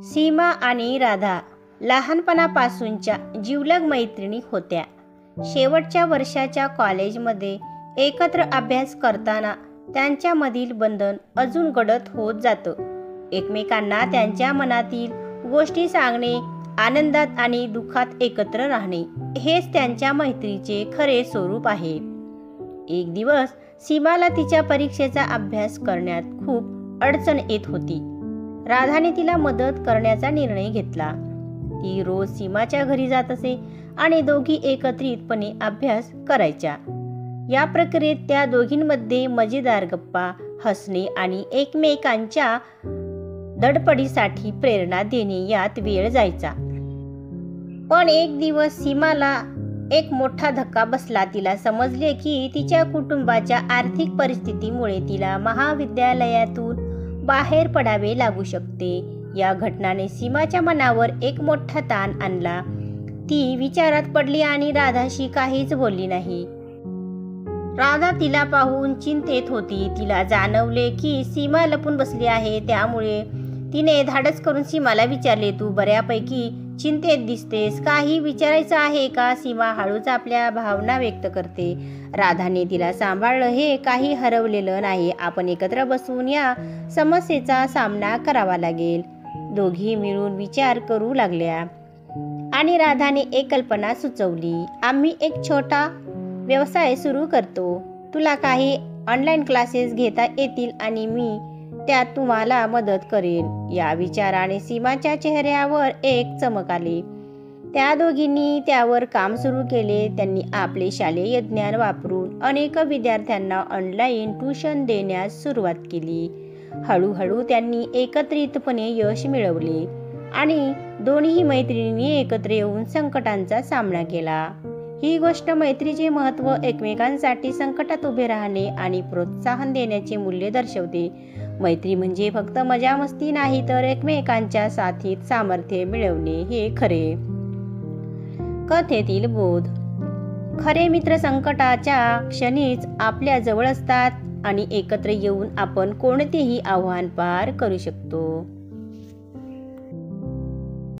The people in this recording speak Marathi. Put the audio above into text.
सीमा आणि राधा लहानपणापासूनच्या जिवलग मैत्रिणी होत्या. शेवटच्या वर्षाच्या कॉलेजमध्ये एकत्र अभ्यास करताना त्यांच्यामधील बंधन अजून गडद होत जातं. एकमेकांना त्यांच्या मनातील गोष्टी सांगणे, आनंदात आणि दुःखात एकत्र राहणे हेच त्यांच्या मैत्रीचे खरे स्वरूप आहे. एक दिवस सीमाला तिच्या परीक्षेचा अभ्यास करण्यात खूप अडचण येत होती. राधाने तिला मदत करण्याचा निर्णय घेतला. ती रोज सीमाच्या घरी जात असे आणि दोघी एकत्रितपणे अभ्यास करायच्या. या प्रक्रियेत त्या दोघींमध्ये मजेदार गप्पा, हसणे आणि एकमेकांच्या धडपडीसाठी प्रेरणा देणे यात वेळ जायचा. पण एक दिवस सीमाला एक मोठा धक्का बसला. तिला समजले की तिच्या कुटुंबाच्या आर्थिक परिस्थितीमुळे तिला महाविद्यालयातून बाहेर पडावे लागू शकते. या घटनाने सीमाच्या मनावर एक मोठा ताण आणला. ती विचारात पडली आणि राधाशी काहीच बोलली नाही. राधा तिला पाहून चिंतेत होती. तिला जाणवले की सीमा लपून बसली आहे. त्यामुळे तिने धाडस करून सीमाला विचारले, तू बऱ्यापैकी चिंतेत दिसतेस, काही विचारायचं आहे का? सीमा हळूच आपल्या भावना व्यक्त करते. राधाने तिला सांभाळलं. हे काही हरवलेलं नाही. आपण एकत्र बसून या समस्येचा सामना करावा लागेल. दोघी मिळून विचार करू लागल्या आणि राधाने एक कल्पना सुचवली. आम्ही एक छोटा व्यवसाय सुरू करतो. तुला काही ऑनलाईन क्लासेस घेता येतील आणि मी त्यात तुम्हाला मदत करेन. या विचाराने सीमाच्या चेहऱ्यावर एक चमक आली. त्या दोघींनी त्यावर काम सुरू केले. त्यांनी आपले शालेय ज्ञान वापरून अनेक विद्यार्थ्यांना ऑनलाईन ट्यूशन देण्यास सुरुवात केली. हळूहळू त्यांनी एकत्रितपणे यश मिळवले आणि दोन्ही मैत्रिणींनी एकत्र येऊन संकटांचा सामना केला. ही गोष्ट मैत्रीचे महत्त्व, एकमेकांसाठी संकटात उभे राहणे आणि प्रोत्साहन देण्याचे मूल्य दर्शवते. मैत्री म्हणजे फक्त मजा मस्ती नाही, तर एकमेकांच्या साथीत सामर्थ्य मिळवणे हे खरे. कथेतील बोध. खरे मित्र संकटाच्या क्षणीच आपल्या जवळ असतात आणि एकत्र येऊन आपण कोणतेही आव्हान पार करू शकतो.